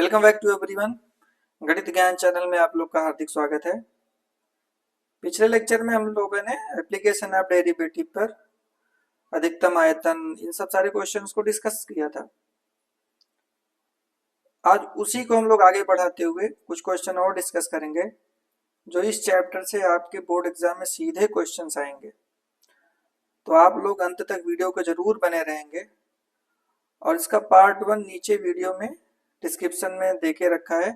Welcome back to everyone. गणित ज्ञान channel में आप लोग का हार्दिक स्वागत है। पिछले लेक्चर में हम लोगों ने एप्लीकेशन ऑफ डेरिवेटिव पर अधिकतम आयतन इन सब सारे क्वेश्चंस को डिस्कस किया था। आज उसी को हम लोग आगे बढ़ाते हुए कुछ क्वेश्चन और डिस्कस करेंगे जो इस चैप्टर से आपके बोर्ड एग्जाम में सीधे क्वेश्चंस आएंगे। तो आप लोग अंत तक वीडियो को जरूर बने रहेंगे और इसका पार्ट 1 नीचे वीडियो में डिस्क्रिप्शन में देके रखा है,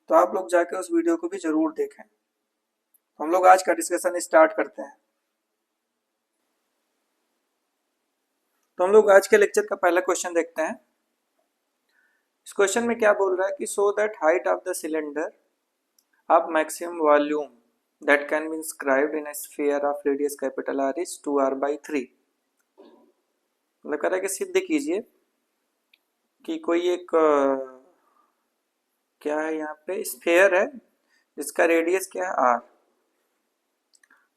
तो आप लोग जाके उस वीडियो को भी जरूर देखें। हम लोग आज का डिस्कशन स्टार्ट करते हैं। तो हम लोग आज के लेक्चर का पहला क्वेश्चन देखते हैं। इस क्वेश्चन में क्या बोल रहा है कि so that height of the cylinder of maximum volume that can be inscribed in a sphere of radius capital R is 2r/3। मतलब कह रहा है कि सिद्ध कीजिए कि कोई एक क्या है, यहाँ पे स्फीयर है जिसका रेडियस क्या है r।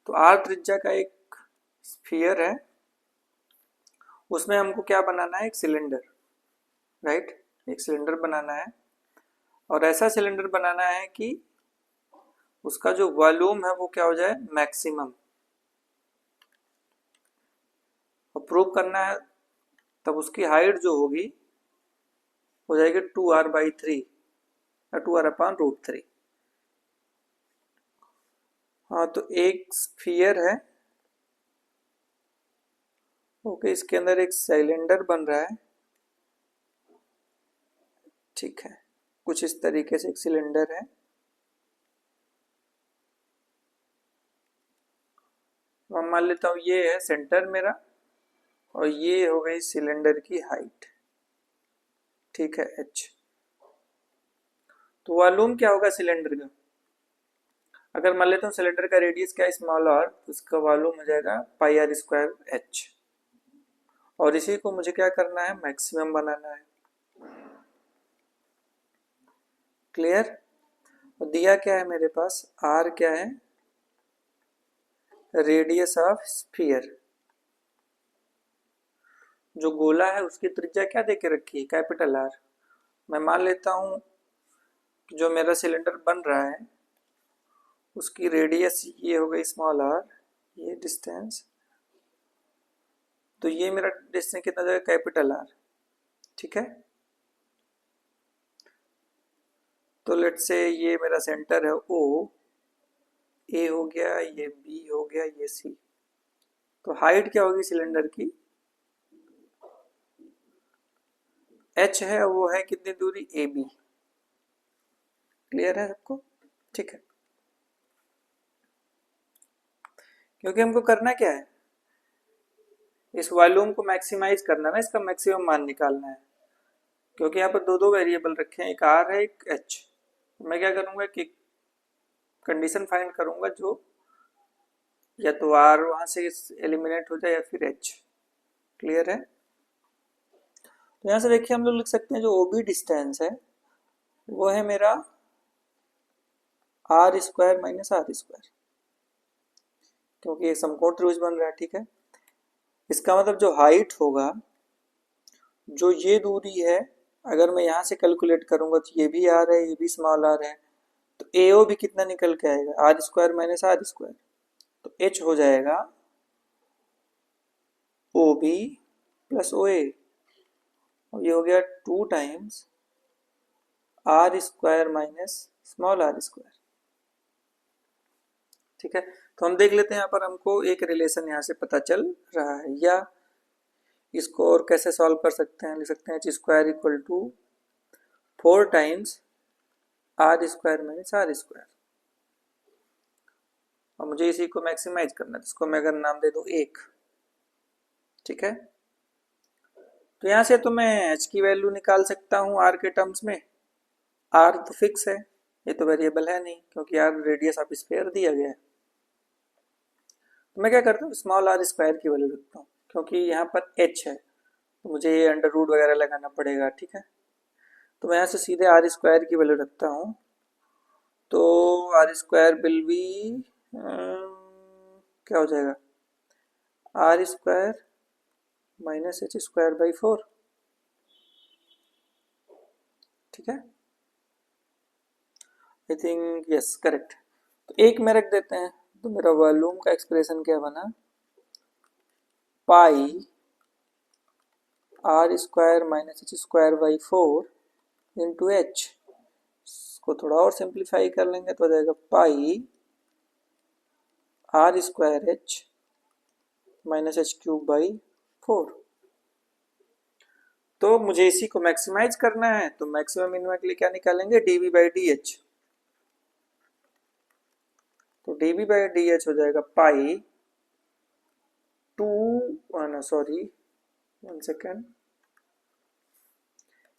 तो r त्रिज्या का एक स्फीयर है, उसमें हमको क्या बनाना है, एक सिलेंडर, राइट। एक सिलेंडर बनाना है और ऐसा सिलेंडर बनाना है कि उसका जो वॉल्यूम है वो क्या हो जाए, मैक्सिमम। और प्रूव करना है तब उसकी हाइट जो होगी हो जाएगी 2r/3 या 2r/√3। हाँ, तो एक स्फीयर है, ओके, इसके अंदर एक सिलेंडर बन रहा है, ठीक है। कुछ इस तरीके से एक सिलेंडर है। मैं मान लेता हूँ ये है सेंटर मेरा और ये हो गई सिलेंडर की हाइट, ठीक है, h। तो वॉल्यूम क्या होगा सिलेंडर का, अगर मान लेता हूँ सिलेंडर का रेडियस क्या है, स्मॉल r, तो इसका वॉल्यूम हो जाएगा πr²h। और इसी को मुझे क्या करना है, मैक्सिमम बनाना है। क्लियर। और दिया क्या है मेरे पास, r क्या है, रेडियस ऑफ स्फीयर। जो गोला है उसकी त्रिज्या क्या देके रखी है, कैपिटल R। मैं मान लेता हूँ जो मेरा सिलेंडर बन रहा है उसकी रेडियस ये हो गई स्मॉल r, ये डिस्टेंस, तो ये मेरा डिस्टेंस कितना जाएगा, कैपिटल R, ठीक है। तो लेट्स से ये मेरा सेंटर है O, A हो गया, ये B हो गया, ये C। तो हाइट क्या होगी सिलेंडर की, h है, वो है कितनी दूरी, AB। क्लियर है सबको, ठीक है। क्योंकि हमको करना क्या है, इस वॉल्यूम को मैक्सिमाइज करना ना, इसका मैक्सिमम मान निकालना है। क्योंकि यहाँ पर दो दो वेरिएबल रखे हैं, एक r है, एक h। मैं क्या करूँगा कि कंडीशन फाइंड करूँगा जो या तो r वहाँ से एलिमिनेट हो जाए या फिर h। क्लियर है। तो यहाँ से देखिए हम लोग लिख सकते हैं जो OB डिस्टेंस है वो है मेरा r² - r², क्योंकि एक समकोण त्रिभुज बन रहा है, ठीक है। इसका मतलब जो हाइट होगा, जो ये दूरी है, अगर मैं यहाँ से कैलकुलेट करूँगा तो ये भी r है, ये भी स्मॉल r है, तो AO भी कितना निकल के आएगा, r² - r²। तो h हो जाएगा OB + OA, और ये हो गया 2 टाइम्स r² - स्मॉल r², ठीक है। तो हम देख लेते हैं, यहाँ पर हमको एक रिलेशन यहाँ से पता चल रहा है, या इसको और कैसे सॉल्व कर सकते हैं, लिख सकते हैं h² = 4 टाइम्स r² - r²। और मुझे इसी को मैक्सिमाइज करना है, इसको मैं अगर नाम दे दूं 1, ठीक है। तो यहाँ से तो मैं h की वैल्यू निकाल सकता हूँ r के टर्म्स में। r तो फिक्स है, ये तो वेरिएबल है नहीं, क्योंकि r रेडियस ऑफ स्फीयर दिया गया है। तो मैं क्या करता हूँ, स्मॉल r² की वैल्यू रखता हूँ, क्योंकि यहाँ पर h है तो मुझे ये अंडर रूट वगैरह लगाना पड़ेगा, ठीक है। तो मैं यहाँ से सीधे r² की वैल्यू रखता हूँ, तो r² विल बी क्या हो जाएगा, r² - h² / 4, ठीक है। I think yes correct. तो एक में रख देते हैं, तो मेरा वॉल्यूम का एक्सप्रेशन क्या बना, pi r square minus h square by 4 into h. इसको थोड़ा और सिंप्लीफाई कर लेंगे तो हो जाएगा pi r square h minus h cube by 4। तो मुझे इसी को मैक्सिमाइज करना है, तो मैक्सिमम मिनिमम के लिए क्या निकालेंगे, d v by D h. तो d v by D h हो जाएगा पाई सॉरी 1 सेकेंड,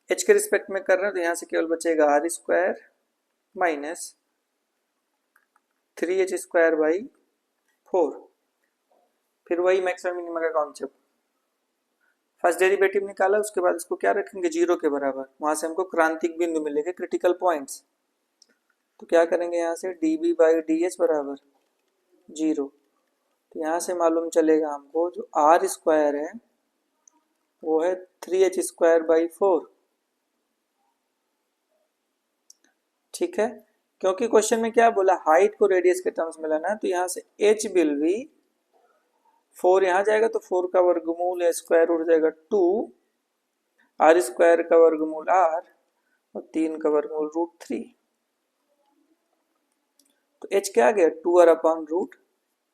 एच के रिस्पेक्ट में कर रहे हैं तो यहाँ से केवल बचेगा r square minus 3h square by 4। फिर वही मैक्सिमम मिनिमम का कॉन्सेप्ट, फर्स्ट डेरिवेटिव निकाला, उसके बाद इसको क्या रखेंगे, जीरो के बराबर, वहां से हमको क्रांतिक बिंदु मिलेंगे, क्रिटिकल पॉइंट्स। तो क्या करेंगे यहाँ से, D B by D H बराबर जीरो। तो यहाँ से मालूम चलेगा हमको जो आर स्क्वायर है वो है 3h स्क्वायर बाई 4। ठीक है, क्योंकि क्वेश्चन में क्या बोला, हाइट को रेडियस के टर्म्स में लेना है, तो यहाँ से h विल बी 4, यहाँ जाएगा तो 4 का वर्गमूल है, स्क्वायर उड़ जाएगा 2, आर स्क्वायर का वर्गमूल r और 3 का वर्गमूल रूट 3। तो h क्या आ गया, 2r अपॉन रूट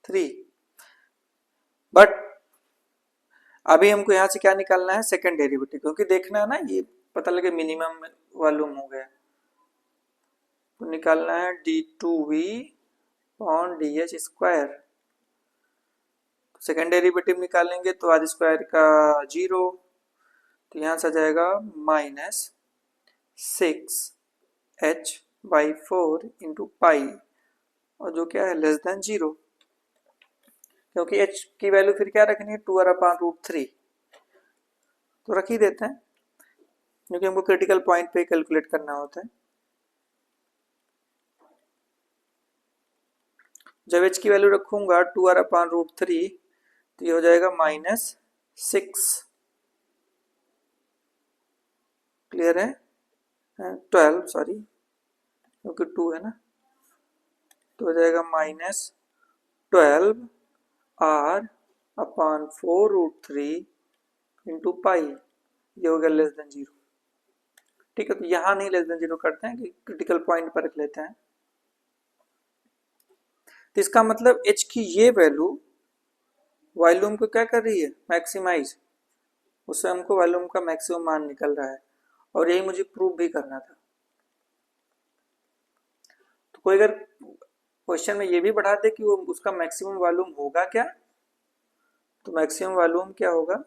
3। बट अभी हमको यहाँ से क्या निकालना है, सेकेंड डेरिवेटिव, क्योंकि देखना है ना, ये पता लगे मिनिमम वॉल्यूम हो गया, तो निकालना है d two v upon d h square. Second derivative निकालेंगे तो आर स्क्वायर का जीरो, तो यहाँ से आ जाएगा minus 6h by 4 into pi, और जो क्या है लेस देन जीरो, क्योंकि h की वैल्यू फिर क्या रखनी है, 2r अपॉन रूट 3, तो रख ही देते हैं, क्योंकि हमको क्रिटिकल पॉइंट पे कैलकुलेट करना होता है। जब h की वैल्यू रखूंगा 2r अपॉन रूट 3, तो ये हो जाएगा माइनस 6, क्लियर है, 12 सॉरी, क्योंकि 2 है ना, तो हो जाएगा minus 12 r upon 4 root 3 into pi, ये हो गया लेस देन जीरो। ठीक है, तो यहाँ नहीं लेस देन जीरो करते हैं कि क्रिटिकल पॉइंट पर रख लेते हैं। तो इसका मतलब h की ये वैल्यू वॉल्यूम को क्या कर रही है, मैक्सिमाइज, उससे हमको वॉल्यूम का मैक्सिमम मान निकल रहा है, और यही मुझे प्रूव भी करना था। तो कोई अगर क्वेश्चन में ये भी बढ़ा दे कि वो उसका मैक्सिमम वॉल्यूम होगा क्या, तो मैक्सिमम वॉल्यूम क्या होगा,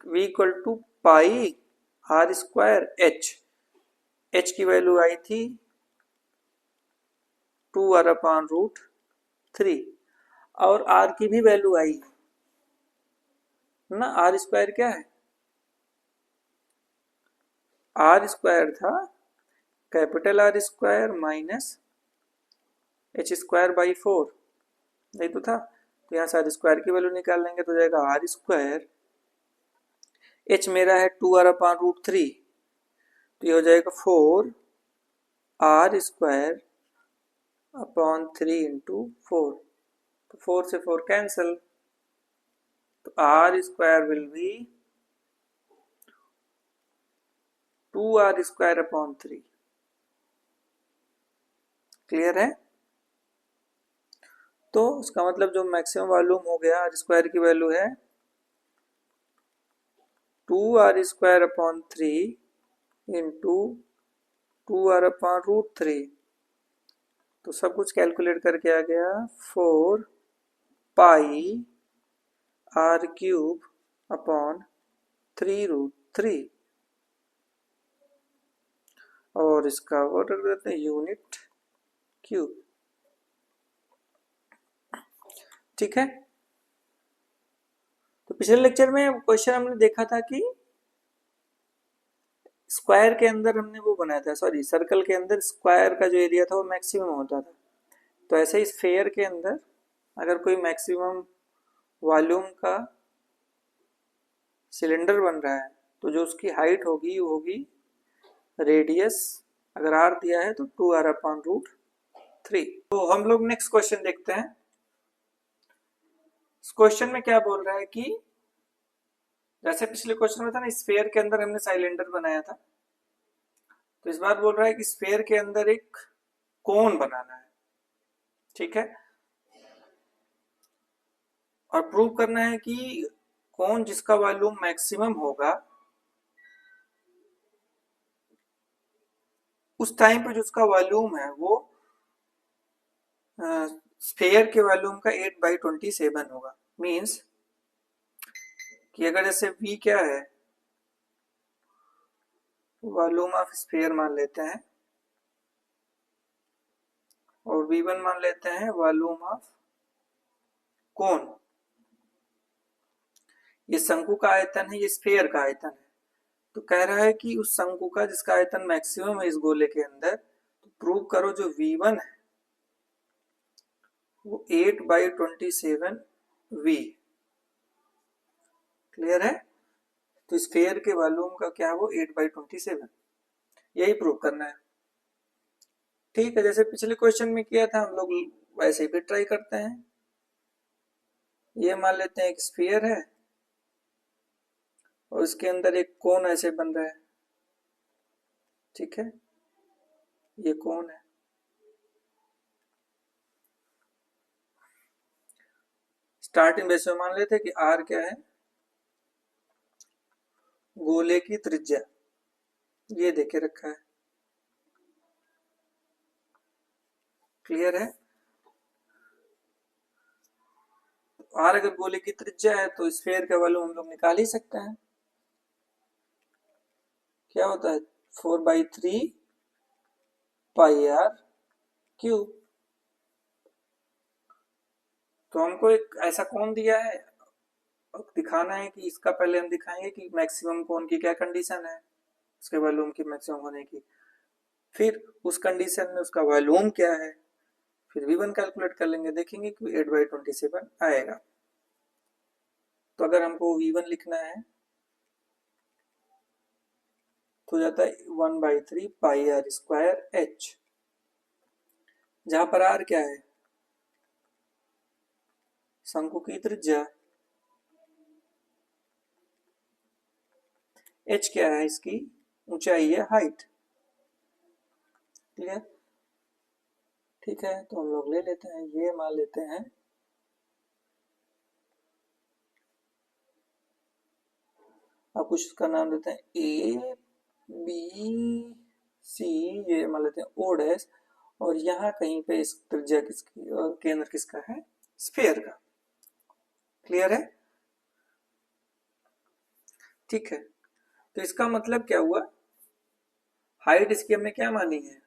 v equal to pi r square h की वैल्यू आई थी 2r अपॉन रूट 3, और r की भी वैल्यू आई ना, आर स्क्वायर क्या है, आर स्क्वायर था capital R square minus h square by 4, नहीं तो था, तो यहाँ से आर स्क्वायर की वैल्यू निकाल लेंगे तो जाएगा आर स्क्वायर, एच मेरा है 2r अपॉन रूट 3, तो ये हो जाएगा 4 आर स्क्वायर अपॉन 3 इंटू 4, तो 4 से 4 कैंसल, तो r square will be 2r square upon 3, clear है। तो उसका मतलब जो मैक्सिमम वॉल्यूम हो गया, आर स्क्वायर की वैल्यू है 2r square upon 3 into 2r upon root 3, तो सब कुछ कैलकुलेट करके आ गया 4 pi r cube upon 3 root 3, और इसका वो रख देते हैं यूनिट क्यूब। ठीक है, तो पिछले लेक्चर में क्वेश्चन हमने देखा था कि स्क्वायर के अंदर हमने वो बनाया था, सॉरी सर्कल के अंदर स्क्वायर का जो एरिया था वो मैक्सिमम होता था, तो ऐसे ही स्फेयर के अंदर अगर कोई मैक्सिमम वॉल्यूम का सिलेंडर बन रहा है तो जो उसकी हाइट होगी वो होगी रेडियस, अगर आर दिया है तो 2r/√3। तो हम लोग नेक्स्ट क्वेश्चन देखते हैं। इस क्वेश्चन में क्या बोल रहा है कि जैसे पिछले क्वेश्चन में था ना, स्फीयर के अंदर हमने साइलेंडर बनाया था, तो इस बार बोल रहा है कि स्फीयर के अंदर एक कोन बनाना है। ठीक है, और प्रूव करना है कि कोन जिसका वॉल्यूम मैक्सिमम होगा उस टाइम पे जो उसका वॉल्यूम है वो स्फीयर के वॉल्यूम का 8/27 होगा। मींस कि अगर जैसे v क्या है, वॉल्यूम ऑफ स्फीयर मान लेते हैं, और v1 मान लेते हैं वॉल्यूम ऑफ कोन। ये शंकु का आयतन है, ये स्फीयर का आयतन है। तो कह रहा है कि उस शंकु का जिसका आयतन मैक्सिमम है इस गोले के अंदर, तो प्रूव करो जो v1 है वो 8/27v। क्लियर है? तो स्फीयर के वॉल्यूम का क्या है, वो 8/27, यही प्रूव करना है। ठीक है, जैसे पिछले क्वेश्चन में किया था हम लोग वैसे ही फिर ट्राई करते हैं। ये मान लेते हैं एक स्फीयर है और इसके अंदर एक कोन ऐसे बन रहा है। ठीक है, ये कोन है। स्टार्टिंग बेस में मान लेते हैं कि आर क्या है, गोले की त्रिज्या, ये देके रखा है। क्लियर है? आर अगर गोले की त्रिज्या है तो स्फीयर का वॉल्यूम हम लोग निकाल ही सकते हैं। क्या होता है, 4/3πr³ तो हमको एक ऐसा कोण दिया है, दिखाना है कि इसका पहले हम दिखाएंगे कि मैक्सिमम कोण की क्या कंडीशन है, उसके वॉल्यूम की मैक्सिमम होने की, फिर उस कंडीशन में उसका वॉल्यूम क्या है, फिर v1 कैलकुलेट कर लेंगे, देखेंगे कि 8/27 आएगा। तो अगर हमको v1 लिखना है तो जाता है 1/3πr²h, जहां पर r क्या है, शंकु की त्रिज्या, h क्या है, इसकी ऊंचाई है, हाइट। क्लियर? ठीक है, तो हम लोग ले लेते हैं, ये मान लेते हैं अब कुछ इसका नाम देते हैं ए बी सी, ये मान लेते हैं o', और यहाँ कहीं पे इस त्रिज्या किसकी और केंद्र किसका है, स्फीयर का। क्लियर है? ठीक है, तो इसका मतलब क्या हुआ, हाइट इसकी हमने क्या मानी है,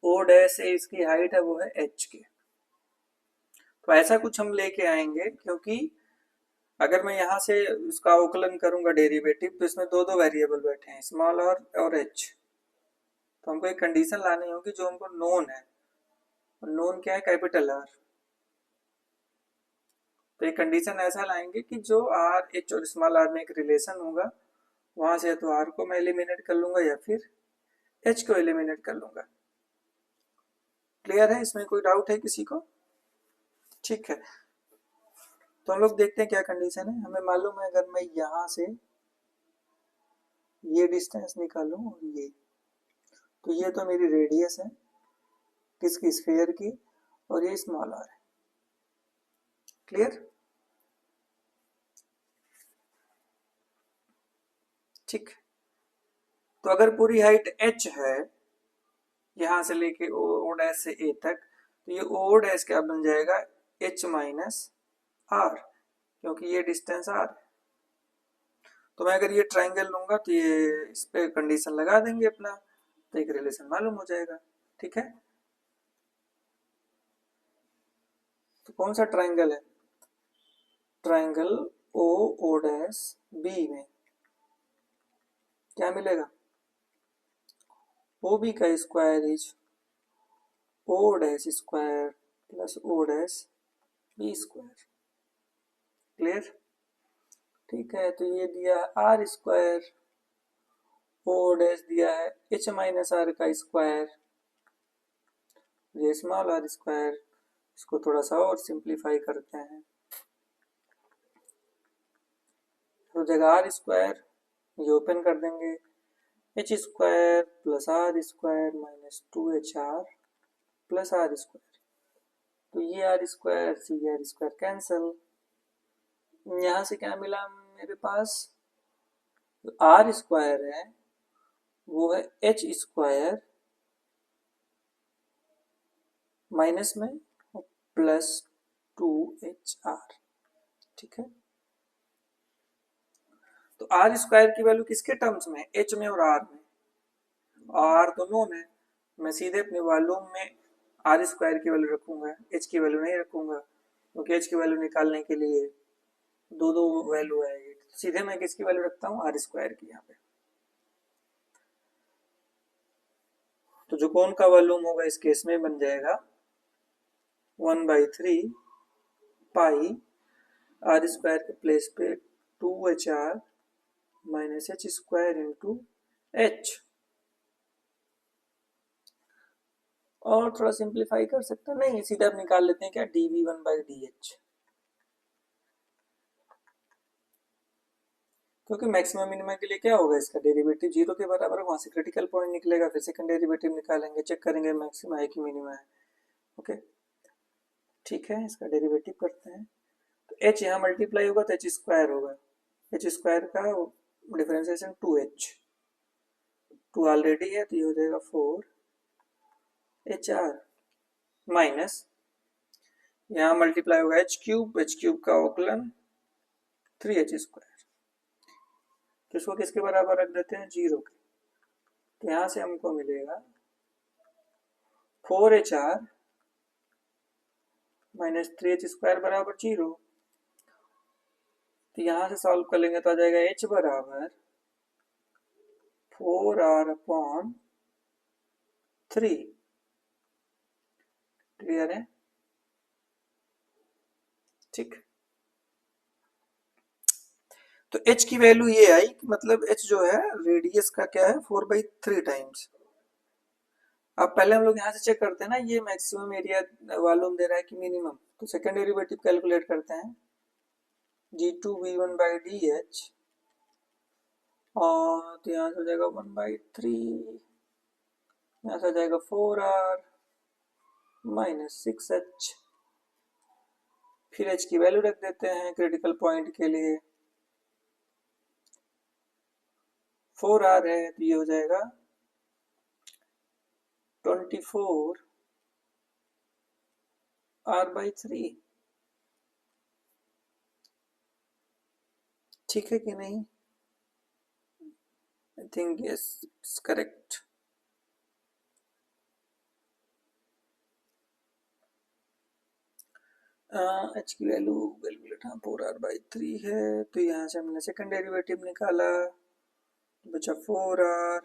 o' है, इसकी हाइट है वो है h की। तो ऐसा कुछ हम लेके आएंगे, क्योंकि अगर मैं यहाँ से उसका अवकलन करूंगा डेरिवेटिव, तो इसमें दो दो वेरिएबल बैठे हैं, स्मॉल और h। तो हमको एक कंडीशन लानी होगी जो हमको नोन है, और नोन क्या है, कैपिटल आर। तो एक कंडीशन ऐसा लाएंगे कि जो आर, एच और स्मॉल आर में एक रिलेशन होगा, वहां से तो आर को मैं एलिमिनेट कर लूंगा या फिर एच को एलिमिनेट कर लूंगा। क्लियर है? इसमें कोई डाउट है किसी को? ठीक है, तो हम लोग देखते हैं क्या कंडीशन है। हमें मालूम है अगर मैं यहां से ये डिस्टेंस निकालूं और ये, तो ये तो मेरी रेडियस है किसकी, स्फीयर की, और ये स्मॉल आर है। क्लियर? ठीक, तो अगर पूरी हाइट h है यहां से लेके o' से a तक, तो ये o' क्या बन जाएगा, h माइनस r, क्योंकि ये डिस्टेंस r है। तो मैं अगर ये ट्राइंगल लूंगा तो ये इस पे कंडीशन लगा देंगे अपना, तो एक रिलेशन मालूम हो जाएगा। ठीक है, तो कौन सा ट्राइंगल है, ट्राइंगल o' में क्या मिलेगा, OB का square is o' square plus o' b square. Clear? ठीक है, तो ये दिया आर स्क्वायर, ओ डैश दिया है एच माइनस आर का स्क्वायर, ये स्मॉल आर स्क्वायर। इसको थोड़ा सा और सिंप्लीफाई करते हैं, तो जगह आर स्क्वायर ये ओपन कर देंगे, h square plus r square minus 2HR plus r square, तो ये आर स्क्वायर से ये आर स्क्वायर कैंसिल। यहाँ से क्या मिला मेरे पास, आर स्क्वायर है वो है एच स्क्वायर माइनस में प्लस 2HR। ठीक है, तो आर स्क्वायर की वैल्यू किसके टर्म्स में, एच में और आर में, आर दोनों में। मैं सीधे अपने वॉल्यूम में आर स्क्वायर की वैल्यू रखूंगा, एच की वैल्यू नहीं रखूंगा, क्योंकि एच की वैल्यू निकालने के लिए दो दो वैल्यू आएगी, सीधे मैं किसकी वैल्यू रखता हूँ, आर स्क्वायर की यहाँ पे। तो जो कोण का वॉल्यूम होगा इस केस में बन जाएगा 1/3 पाई आर स्क्वायर के प्लेस पे 2HR minus h square into H. और थोड़ा सिंप्लीफाई कर सकते हैं, नहीं सीधा आप निकाल लेते हैं क्या, dv1/dh, क्योंकि मैक्सिमम मिनिमम के लिए क्या होगा, इसका डेरिवेटिव जीरो के बराबर, वहां से क्रिटिकल पॉइंट निकलेगा, फिर सेकंड डेरिवेटिव निकालेंगे, चेक करेंगे मैक्सिमा है कि मिनिमा है। ओके ठीक है, इसका डेरिवेटिव करते हैं, तो एच यहाँ मल्टीप्लाई होगा तो एच स्क्वायर होगा, एच स्क्वायर का डिफरेंशिएशन 2h, 2 ऑलरेडी है तो ये हो जाएगा 4HR माइनस यहाँ मल्टीप्लाई होगा एच क्यूब का औकलन 3h स्क्वायर, तो इसको किसके बराबर रख देते हैं, जीरो के, तो यहाँ से हमको मिलेगा 4HR माइनस 3h स्क्वायर बराबर जीरो। तो यहाँ से सॉल्व कर लेंगे तो आ जाएगा h बराबर 4r/3। क्लियर है, ठीक। तो h की वैल्यू ये आई, मतलब h जो है रेडियस का क्या है 4/3 टाइम्स। अब पहले हम लोग यहाँ से चेक करते हैं ना, ये मैक्सिमम एरिया वॉल्यूम दे रहा है कि मिनिमम, तो सेकंड डेरिवेटिव कैलकुलेट करते हैं, g2v1/dh, और तो यहाँ से हो जाएगा 1/3, यहाँ से हो जाएगा 4r माइनस 6h, फिर h की वैल्यू रख देते हैं क्रिटिकल पॉइंट के लिए, 4r है तो ये हो जाएगा 24r/3। ठीक है कि नहीं, I think yes it's correct. h की वैल्यू कैलकुलेट, हाँ 4r/3 है, तो यहाँ से हमने सेकंड डेरिवेटिव निकाला, बचा 4r,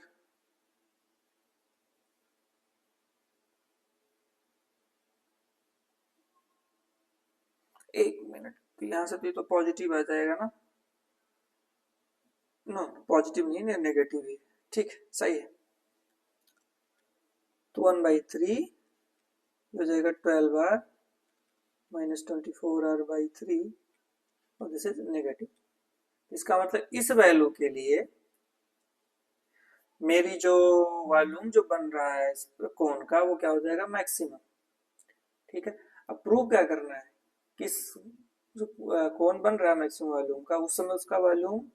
एक मिनट, तो यहाँ से भी तो पॉजिटिव आ जाएगा ना, नो पॉजिटिव नहीं है, नेगेटिव ही, ठीक सही है, तो 1/3 हो जाएगा 12r माइनस 24r/3, और दिस इज नेगेटिव। इसका मतलब इस वैल्यू के लिए मेरी जो वॉल्यूम जो बन रहा है इस कोण का वो क्या हो जाएगा, मैक्सिमम। ठीक है, अब प्रूव क्या करना है, किस जो कोण बन रहा है मैक्सिमम वॉल्यूम का, उस समय उसका वॉल्यूम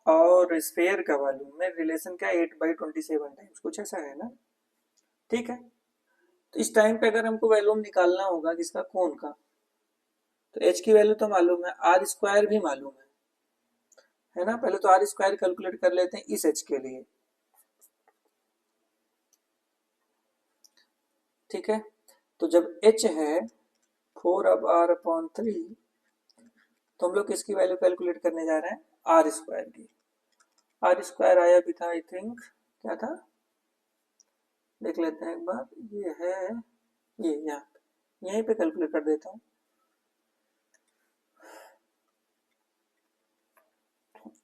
और स्फीयर का वॉल्यूम में रिलेशन क्या है, 8/27 टाइम्स, कुछ ऐसा है ना। ठीक है, तो इस टाइम पे अगर हमको वॉल्यूम निकालना होगा किसका, कोण का, तो h की वैल्यू तो मालूम है, आर स्क्वायर भी मालूम है ना। पहले तो आर स्क्वायर कैलकुलेट कर लेते हैं इस h के लिए। ठीक है, तो जब h है 4r/3, तो हम लोग किसकी वैल्यू कैलकुलेट करने जा रहे हैं, आर स्क्वायर की। आर स्क्वायर आया भी था, आई थिंक क्या था, देख लेते हैं एक बार, ये है, ये यहाँ यहीं पे कैलकुलेट कर देता हूँ,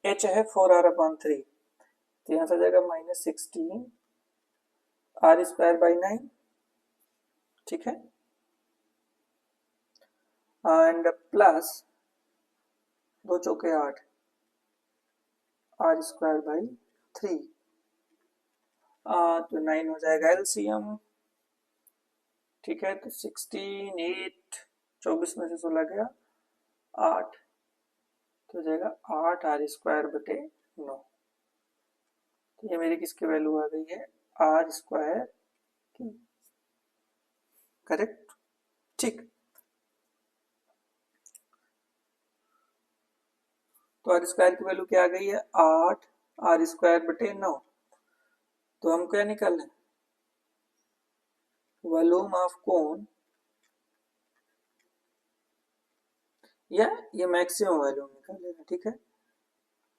एच है 4r/3, तो यहाँ से आ जाएगा -16 r²/9, ठीक है, एंड प्लस 2 चौके 8 r²/3, तो 9 हो जाएगा एलसीएम, ठीक है। तो 16 8 24 में से 16 गया 8, तो हो जाएगा 8r²/9। तो ये मेरी किसकी वैल्यू आ गई है, r² की, करेक्ट, ठीक। तो r² की वैल्यू क्या आ गई है, 8r²/9। तो हम क्या निकालना है, वॉल्यूम ऑफ कोन, या ये मैक्सिमम वॉल्यूम निकाल लेना, ठीक है।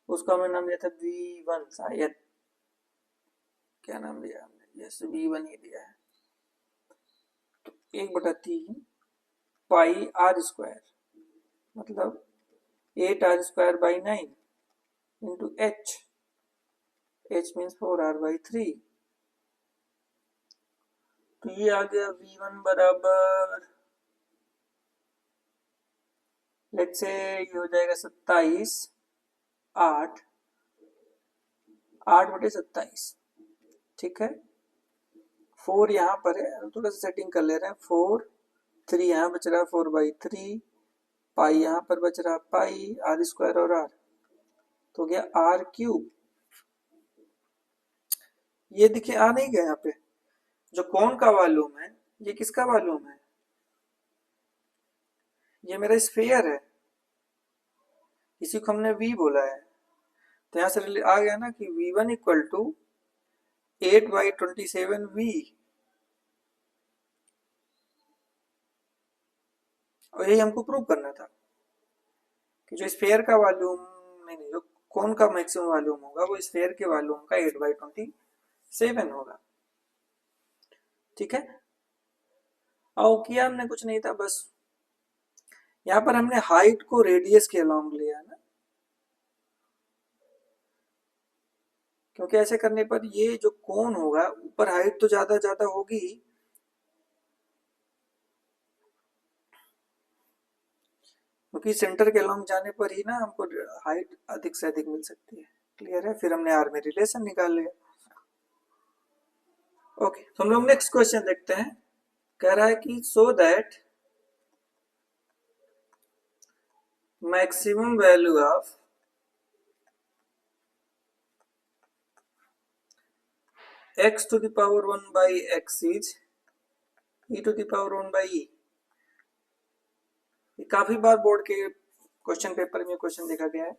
उसका हमने नाम दिया था V1, शायद, क्या नाम दिया हमने, यस V1 ही दिया है। तो 1/3 पाई r², मतलब 8r²/9 into h, h means 4r/3। तो ये आ गया V1 बराबर, लेट्स से ये हो जाएगा 27 8 8/27, ठीक है। 4 यहाँ पर है, हम थोड़ा सा सेटिंग कर ले रहे हैं, 4 3 यहाँ बच रहा है 4/3, पाई यहाँ पर बच रहा पाई, r² और r, तो हो गया r³। ये देखिए आ नहीं गया यहाँ पे, जो कोण का वॉल्यूम है, ये किसका वॉल्यूम है, ये मेरा स्फीयर है, इसी को हमने v बोला है। तो यहाँ से आ गया ना कि V1 = 8/27v, और यही हमको प्रूव करना था कि जो स्फीयर का वॉल्यूम, नहीं, जो कोन का मैक्सिमम वॉल्यूम होगा वो स्फीयर के वॉल्यूम का 8/27 होगा, ठीक है। और किया हमने कुछ नहीं था, बस यहाँ पर हमने हाइट को रेडियस के अलोंग लिया ना, क्योंकि ऐसे करने पर ये जो कोन होगा, ऊपर हाइट तो ज्यादा होगी, क्योंकि सेंटर के अलोंग जाने पर ही ना हमको हाइट अधिक से अधिक मिल सकती है, क्लियर है। फिर हमने आर में रिलेशन निकाल लिया। ओके, तो हम लोग नेक्स्ट क्वेश्चन देखते हैं। कह रहा है कि so that maximum value of x⁴ is e⁴ ये काफी बार बोर्ड के क्वेश्चन पेपर में क्वेश्चन देखा गया है।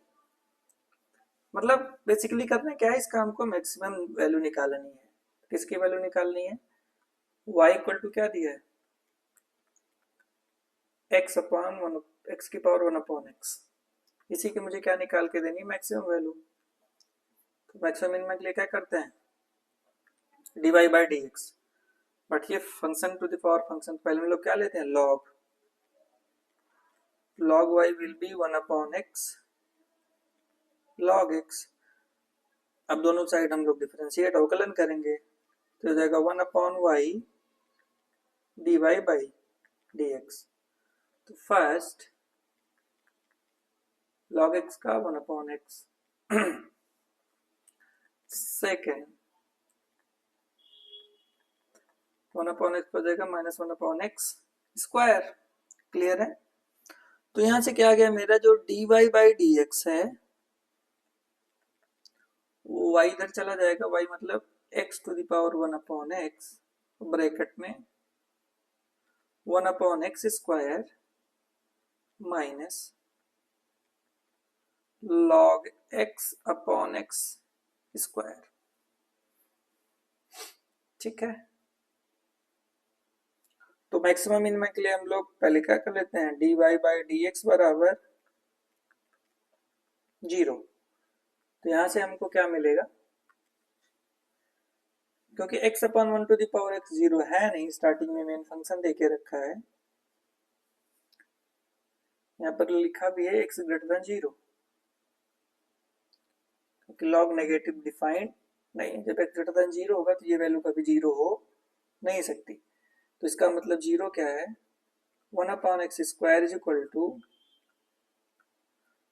मतलब बेसिकली करना क्या है, इसका हमको मैक्सिमम वैल्यू निकालनी है। किसकी वैल्यू निकालनी है, y = क्या दिया है, x/1/x, इसी की मुझे क्या निकाल के देनी है, मैक्सिमम वैल्यू। तो मैक्सिमम मिनिमम के लिए क्या करते हैं, dy/dx, बट ये function to the power function, पहले हम लोग क्या लेते हैं, log y will be 1/x log x। अब दोनों साइड हम लोग डिफरेंशिएट अवकलन करेंगे, तो हो जाएगा 1/y dy/dx। तो फर्स्ट log x का 1/x, सेकेंड 1/x हो जाएगा -1/x², क्लियर है। तो यहां से क्या आ गया, मेरा जो dy/dx है वो y इधर चला जाएगा, y मतलब x⁴ ब्रैकेट में 1/x² माइनस log x/x², ठीक है। तो मैक्सिमम मिनिमम के लिए हम लोग पहले क्या कर लेते हैं, dy/dx बराबर 0। तो यहां से हमको क्या मिलेगा, क्योंकि x/1 0 है नहीं, स्टार्टिंग में मेन फंक्शन देके रखा है, यहाँ पर लिखा भी है x > 0। क्योंकि लॉग नेगेटिव डिफाइंड नहीं है। जब x ग्रेटर देन 0 होगा तो ये वैल्यू कभी 0 हो नहीं सकती। तो इसका मतलब 0 क्या है, 1/x square is equal to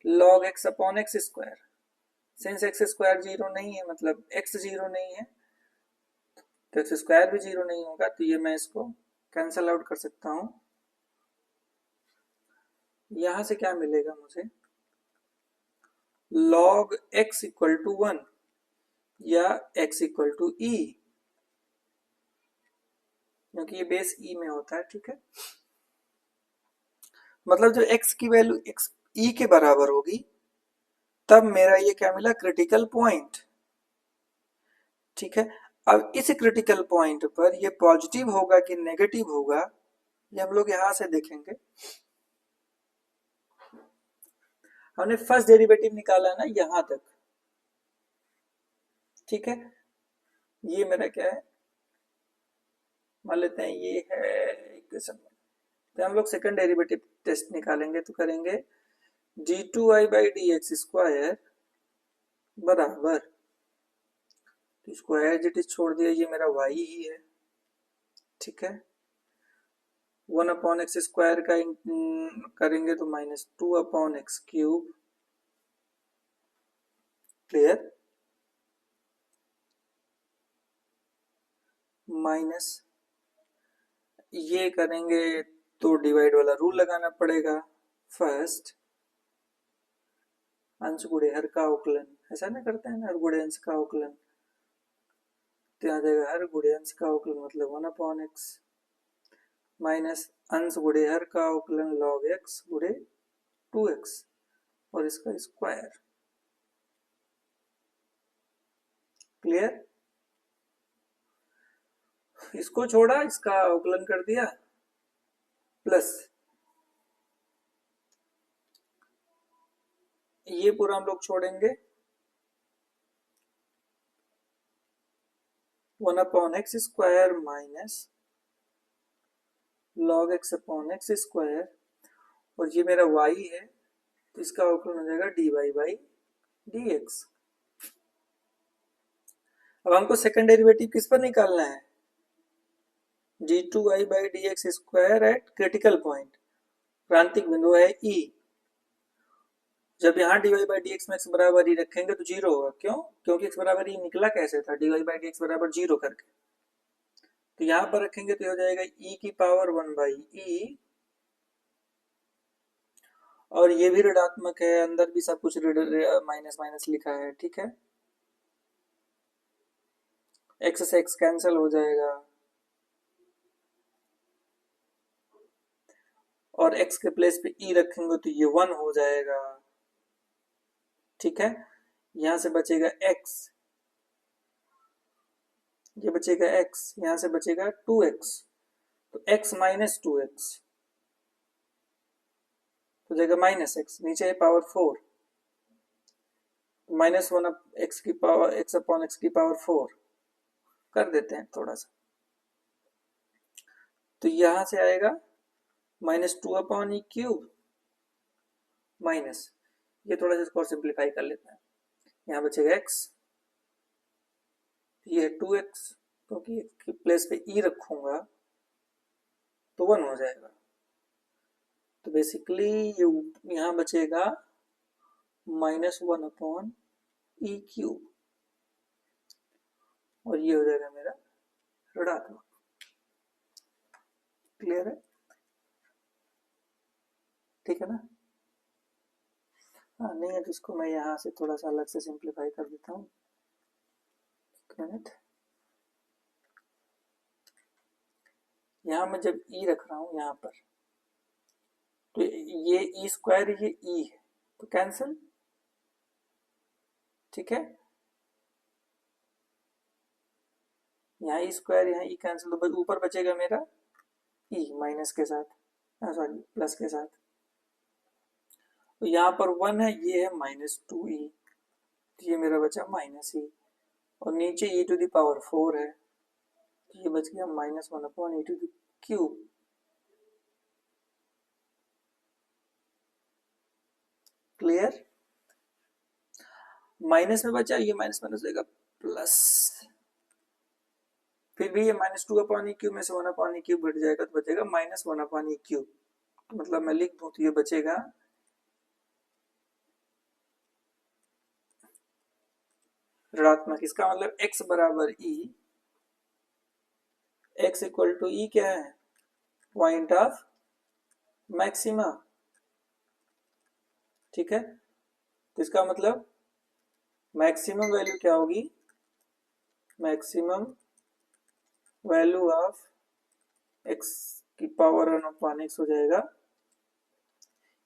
log x upon x square. Since x square 0 नहीं है, मतलब x 0 नहीं है, तो एक्स स्क्वायर भी 0 नहीं होगा, तो ये मैं इसको कैंसल आउट कर सकता हूं। यहां से क्या मिलेगा मुझे, log x इक्वल टू 1 या x इक्वल टू e, क्योंकि ये बेस e में होता है। ठीक है, मतलब जब x की वैल्यू x e के बराबर होगी तब मेरा ये क्या मिला, क्रिटिकल पॉइंट। ठीक है, अब इस क्रिटिकल पॉइंट पर ये पॉजिटिव होगा कि नेगेटिव होगा, ये हम लोग यहां से देखेंगे। हमने फर्स्ट डेरिवेटिव निकाला ना यहां तक। ठीक है, ये मेरा क्या है, मान लेते हैं ये है इक्वेशन। तो हम लोग सेकंड डेरिवेटिव टेस्ट निकालेंगे, तो करेंगे d2i by D x square बराबर, तो इसको एज इट इज छोड़ दिया, ये मेरा y ही है। ठीक है, 1/x स्क्वायर का करेंगे तो -2/x क्यूब। क्लियर, माइनस ये करेंगे तो डिवाइड वाला रूल लगाना पड़ेगा। फर्स्ट अंश गुणे हर का अवकलन, ऐसा ना करते हैं ना, हर गुणे अंश का अवकलन, तो आ जाएगा हर गुणे अंश का अवकलन मतलब 1/x माइनस अंश गुणे हर का अवकलन log x गुणे 2x और इसका स्क्वायर। क्लियर, इसको छोड़ा, इसका अवकलन कर दिया, प्लस ये पूरा हम लोग छोड़ेंगे 1/x square minus log x upon x square, और ये मेरा y है तो इसका अवकलन हो जाएगा dy बाई dx। अब हमको सेकंड डेरिवेटिव किस पर निकालना है, d2i by D x square eight critical point, क्रांतिक बिंदु है E। जब यहाँ dy बाई डी एक्स में x बराबर ही रखेंगे तो 0 होगा। क्यों, क्योंकि x बराबर ही निकला कैसे था, dy बाई डी एक्स बराबर 0 करके। तो यहाँ पर रखेंगे तो हो जाएगा e की पावर 1 बाई e, और ये भी ऋणात्मक है, अंदर भी सब कुछ माइनस माइनस लिखा है। ठीक है, x से x कैंसिल हो जाएगा, और x के प्लेस पे e रखेंगे तो ये 1 हो जाएगा। ठीक है, यहां से बचेगा x, ये बचेगा x, यहां से बचेगा 2x, तो x माइनस 2x तो जाएगा माइनस x, नीचे है पावर 4, -1 x की पावर x अपॉन एक्स की पावर 4 कर देते हैं थोड़ा सा, तो यहां से आएगा -2/e क्यूब माइनस, ये थोड़ा सा इसको और सिंप्लीफाई कर लेते हैं, यहाँ बचेगा x, ये है 2x, क्योंकि इसके प्लेस पे e रखूंगा तो 1 हो जाएगा। तो बेसिकली ये यहाँ बचेगा -1/e क्यूब, और ये हो जाएगा मेरा ऋणात्मक। क्लियर है, ठीक है ना। हाँ नहीं है तो इसको मैं यहाँ से थोड़ा सा अलग से सिंप्लीफाई कर देता हूँ, एक मिनट। यहाँ मैं जब e रख रहा हूँ यहाँ पर, तो ये e स्क्वायर, ये e है तो कैंसिल। ठीक है, यहाँ e स्क्वायर, यहाँ e कैंसिल, तो ऊपर बचेगा मेरा e माइनस के साथ, सॉरी प्लस के साथ, तो यहाँ पर 1 है, ये है -2e, तो ये मेरा बचा -e, और नीचे e टू द पावर 4 है, तो ये बच गया -1/e क्यूब। क्लियर, माइनस में बचा, ये माइनस माइनस हो जाएगा प्लस, फिर भी ये -2/e³ में से 1/e³ घट जाएगा तो बचेगा -1/e³। तो मतलब मैं लिख दूं तो ये बचेगा ऋणात्मक। इसका मतलब x बराबर e, x इक्वल टू ई क्या है, पॉइंट ऑफ मैक्सिमा, ठीक है। तो इसका मतलब मैक्सिमम वैल्यू क्या होगी, मैक्सिमम वैल्यू ऑफ x की पावर 1/x हो जाएगा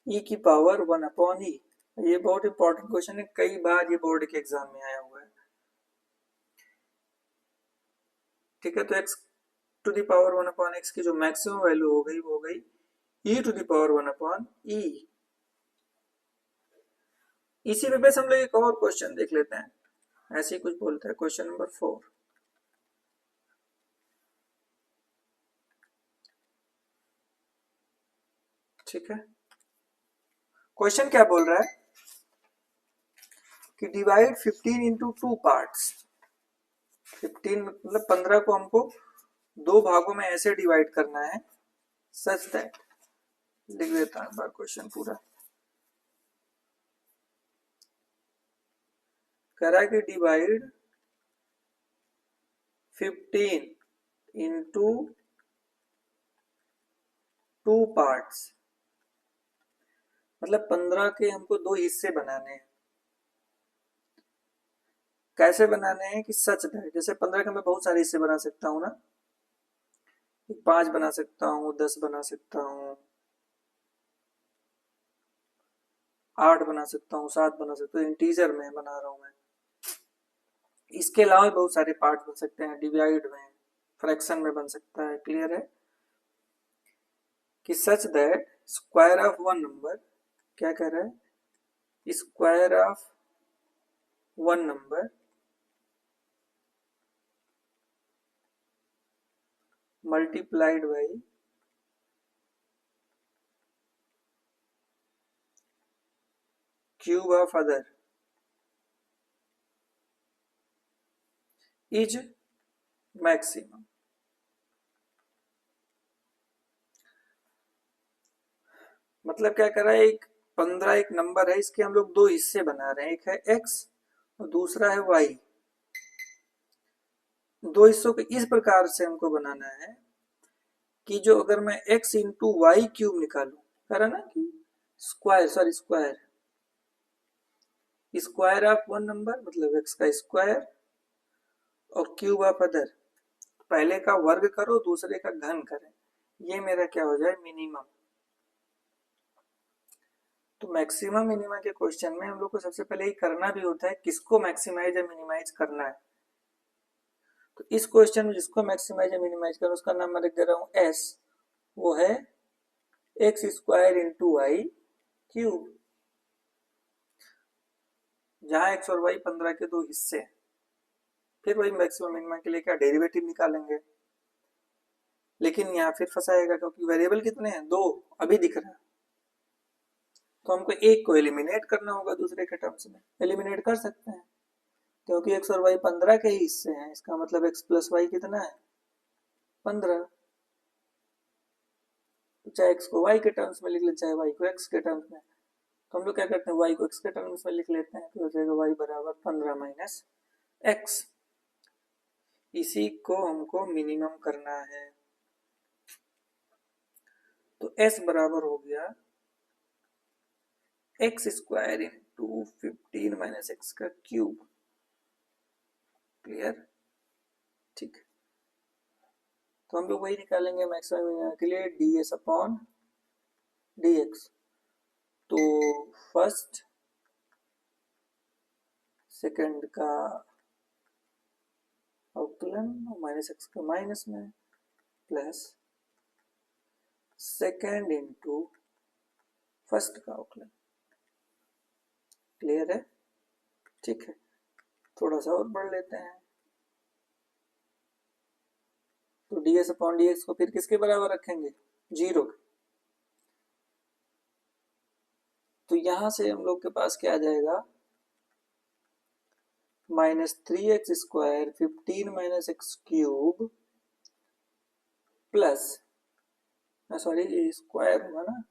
e की पावर 1/e। ये बहुत इंपॉर्टेंट क्वेश्चन है, कई बार ये बोर्ड के एग्जाम में आया हुआ है, ठीक है। तो x to the power 1/x की जो मैक्सिमम वैल्यू हो गई वो हो गई e to the power 1/e। इसी पे बस हम लोग एक और क्वेश्चन देख लेते हैं, ऐसे ही कुछ बोलते हैं, क्वेश्चन नंबर 4, ठीक है। क्वेश्चन क्या बोल रहा है कि डिवाइड 15 इंटू 2 पार्ट्स। 15 मतलब 15 को हमको दो भागों में ऐसे डिवाइड करना है, सच दैट, लिख देता हूं एक बार क्वेश्चन पूरा। कह रहा है कि डिवाइड 15 इंटू 2 पार्ट्स, मतलब 15 के हमको दो हिस्से बनाने हैं। कैसे बनाने हैं कि सच दैट, जैसे 15 के मैं बहुत सारे हिस्से बना सकता हूँ ना, 5 बना सकता हूँ, 10 बना सकता हूँ, 8 बना सकता हूँ, 7 बना सकता हूँ, इंटीजर में बना रहा हूँ मैं। इसके अलावा बहुत सारे पार्ट बन सकते हैं, डिवाइड में, फ्रैक्शन में बन सकता है, क्लियर है कि such that square of one number, क्या कह रहा है, square of one number multiplied by cube of other is maximum. मतलब क्या कर रहा है, एक 15 एक नंबर है, इसके हम लोग दो हिस्से बना रहे हैं, एक है x और दूसरा है y। दो हिस्सों को इस प्रकार से हमको बनाना है कि जो अगर मैं x इंटू वाई क्यूब निकालू, कह रहा ना कि square, sorry square, square of one number मतलब x का स्क्वायर और क्यूब ऑफ अदर, पहले का वर्ग करो दूसरे का घन करें, ये मेरा क्या हो जाए, मिनिमम। तो मैक्सिमम मिनिमम के क्वेश्चन में हम लोग को सबसे पहले ही करना भी होता है किसको मैक्सिमाइज या मिनिमाइज करना है। तो इस क्वेश्चन में जिसको मैक्सिमाइज या मिनिमाइज करना उसका नाम मैं लिख दे रहा हूँ एस, वो है x square into y cube, जहां एक्स और वाई 15 के दो हिस्से। फिर वही मैक्सिमम मिनिमम के लिए क्या डेरिवेटिव निकालेंगे, लेकिन यहाँ फिर फंसाएगा क्योंकि वेरिएबल कितने हैं, दो अभी दिख रहा है, तो हमको एक को एलिमिनेट करना होगा दूसरे के टर्म्स में। एलिमिनेट कर सकते हैं क्योंकि एक्स और वाई 15 के ही हिस्से हैं, इसका मतलब एक्स प्लस वाई कितना है, 15। तो चाहे एक्स को वाई के टर्म्स में लिख ले, चाहे वाई को एक्स के टर्म्स में, तो हम लोग क्या करते हैं, वाई को एक्स के टर्म्स में लिख लेते हैं, तो हो जाएगा वाई बराबर 15 माइनस एक्स। इसी को हमको मिनिमम करना है, तो एस बराबर हो गया x square into 15 minus x का क्यूब, क्लियर, ठीक। तो हम लोग वही निकालेंगे मैक्सिमम के लिए, D S upon D x. तो फर्स्ट सेकंड का अवकलन माइनस एक्स का माइनस में प्लस सेकंड इंटू फर्स्ट का अवकलन, क्लियर है, ठीक है। थोड़ा सा और बढ़ लेते हैं, तो D S upon D x को फिर किसके बराबर रखेंगे, 0। तो यहां से हम लोग के पास क्या आ जाएगा, -3x² 15 - x³ प्लस, सॉरी ये स्क्वायर होगा ना,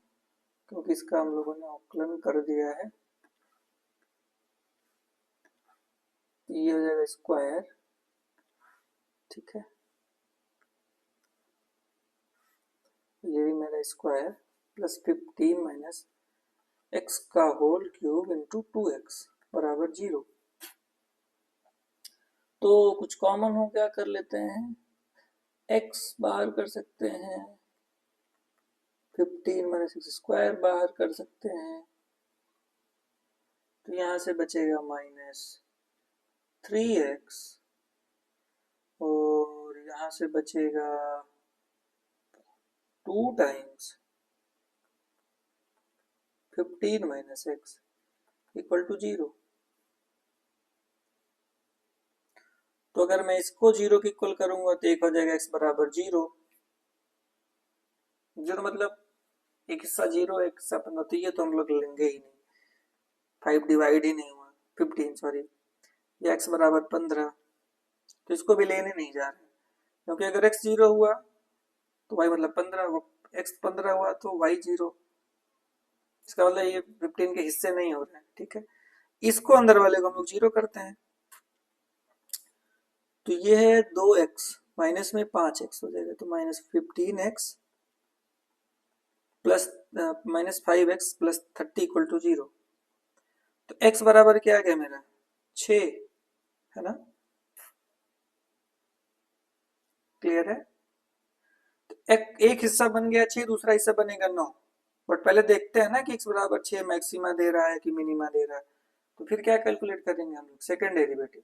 क्योंकि इसका हम लोगों ने अवकलन कर दिया है, ये हो जाएगा स्क्वायर, ठीक है, ये भी मेरा स्क्वायर प्लस 15 - x का होल क्यूब इंटू 2x बराबर 0। तो कुछ कॉमन हो क्या कर लेते हैं, x बाहर कर सकते हैं, 15 - x² बाहर कर सकते हैं, तो यहाँ से बचेगा -3x और यहाँ से बचेगा 2 टाइम्स 15 - x इक्वल टू 0। तो अगर मैं इसको 0 के इक्वल करूंगा तो एक हो जाएगा x बराबर 0। 0 मतलब एक हिस्सा 0 एक हिस्सा 15, तो ये तो हम लोग लेंगे ही नहीं, 5 डिवाइड ही नहीं हुआ, 15 सॉरी, ये x बराबर 15, तो इसको भी लेने नहीं जा रहे, क्योंकि अगर x 0 हुआ तो y मतलब 15, x 15 हुआ तो y 0, इसका मतलब ये 15 के हिस्से नहीं हो रहे हैं, ठीक है। इसको अंदर वाले को हम लोग 0 करते हैं, तो ये है 2x माइनस में 5x हो जाएगा, तो -15x plus -5x plus 30 equal to 0। तो x बराबर क्या आ गया मेरा 6, है ना, क्लियर है। तो एक हिस्सा बन गया 6, दूसरा हिस्सा बनेगा 9, बट पहले देखते हैं ना कि x बराबर 6 मैक्सिमा दे रहा है कि मिनिमा दे रहा है, तो फिर क्या कैलकुलेट करेंगे हम लोग, सेकेंड डेरिवेटिव,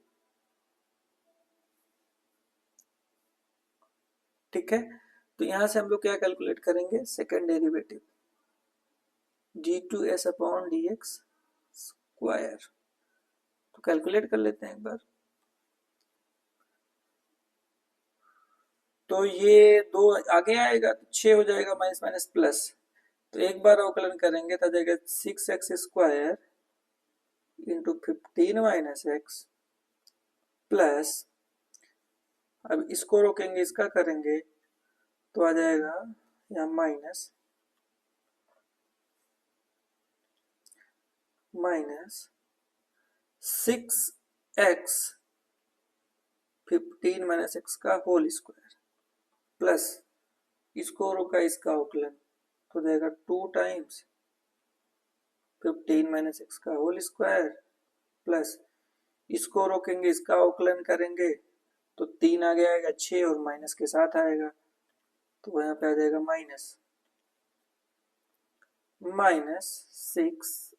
ठीक है। तो यहां से हम लोग क्या कैलकुलेट करेंगे, सेकेंड डेरिवेटिव d2s/dx स्क्वायर, तो कैलकुलेट कर लेते हैं एक बार। तो ये 2 आगे आएगा तो 6 हो जाएगा, माइनस माइनस प्लस, तो एक बार अवकलन करेंगे तो जाएगा 6x² इंटू 15 - x प्लस, अब इसको रोकेंगे इसका करेंगे तो आ जाएगा यहाँ -6x 15 - x का होल स्क्वायर प्लस, इसको रोका इसका अवकलन तो जाएगा 2 टाइम्स 15 - x का होल स्क्वायर प्लस, इसको रोकेंगे इसका अवकलन करेंगे तो 3 आगे आएगा 6 और माइनस के साथ आएगा, तो यहाँ पे आ जाएगा -6x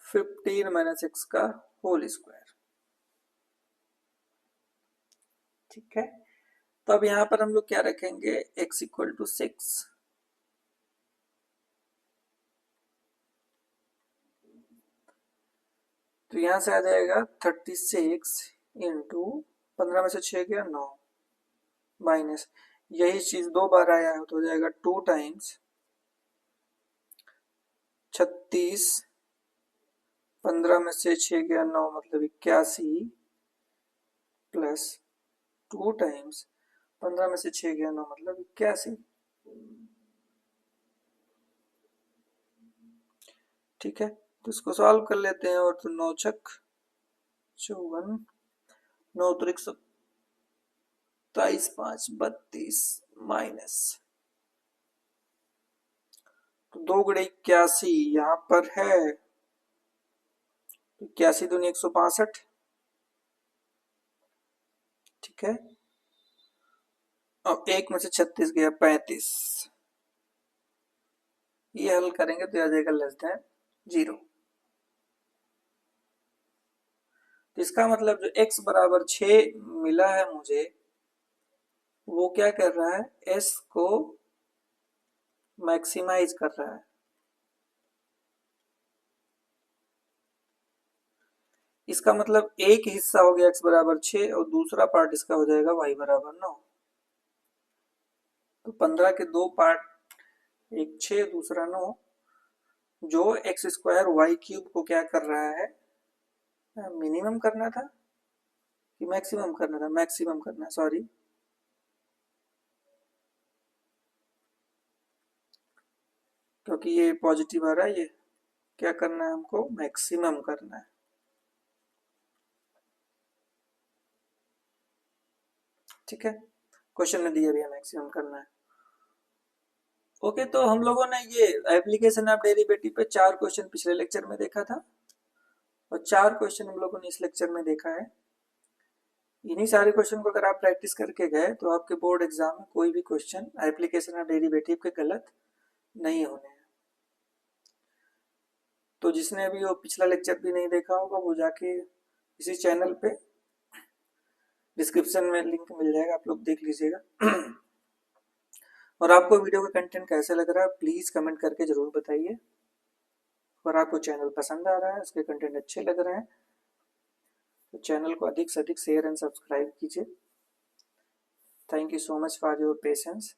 15 - x का होल स्क्वायर, ठीक है। तो अब यहाँ पर हम लोग क्या रखेंगे, x इक्वल टू 6, तो यहाँ से आ जाएगा 36 इंटू 15 में से 6 गया 9 माइनस, यही चीज 2 बार आया है तो हो जाएगा 2 टाइम्स 36, 15 में से 6 गया 9 मतलब 81 प्लस 2 टाइम्स 15 में से 6 गया 9 मतलब 81, ठीक है। तो इसको सॉल्व कर लेते हैं, और तो 9 छक 54, 9 त्रिक 27, 5 32 माइनस, तो 2 गुणे 81 यहाँ पर है, 81 दूनी 162, ठीक है। अब 1 में से 36 गया 35, ये हल करेंगे तो आ जाएगा लेस देन 0। तो इसका मतलब जो x बराबर 6 मिला है मुझे, वो क्या कर रहा है, s को मैक्सिमाइज कर रहा है। इसका मतलब एक हिस्सा हो गया x बराबर 6 और दूसरा पार्ट इसका हो जाएगा y बराबर 9, तो 15 के 2 पार्ट, एक 6 दूसरा 9, जो x² y³ को क्या कर रहा है, मिनिमम करना था कि मैक्सिमम करना था? मैक्सिमम करना, सॉरी। क्योंकि ये पॉजिटिव आ रहा है, ये क्या करना है हमको? मैक्सिमम करना है। ठीक है, क्वेश्चन में दिया भी है मैक्सिमम करना है। ओके, तो हम लोगों ने ये एप्लीकेशन ऑफ डेरिवेटिव पे 4 क्वेश्चन पिछले लेक्चर में देखा था और 4 क्वेश्चन हम लोगों ने इस लेक्चर में देखा है। इन्हीं सारे क्वेश्चन को अगर आप प्रैक्टिस करके गए तो आपके बोर्ड एग्जाम में कोई भी क्वेश्चन एप्लीकेशन ऑफ डेरिवेटिव के गलत नहीं होने हैं। तो जिसने अभी वो पिछला लेक्चर भी नहीं देखा होगा वो जाके इसी चैनल पे डिस्क्रिप्शन में लिंक मिल जाएगा, आप लोग देख लीजिएगा। और आपको वीडियो का कंटेंट कैसा लग रहा है प्लीज़ कमेंट करके ज़रूर बताइए। और आपको चैनल पसंद आ रहा है, उसके कंटेंट अच्छे लग रहे हैं तो चैनल को अधिक से अधिक शेयर एंड सब्सक्राइब कीजिए। Thank you so much for your patience.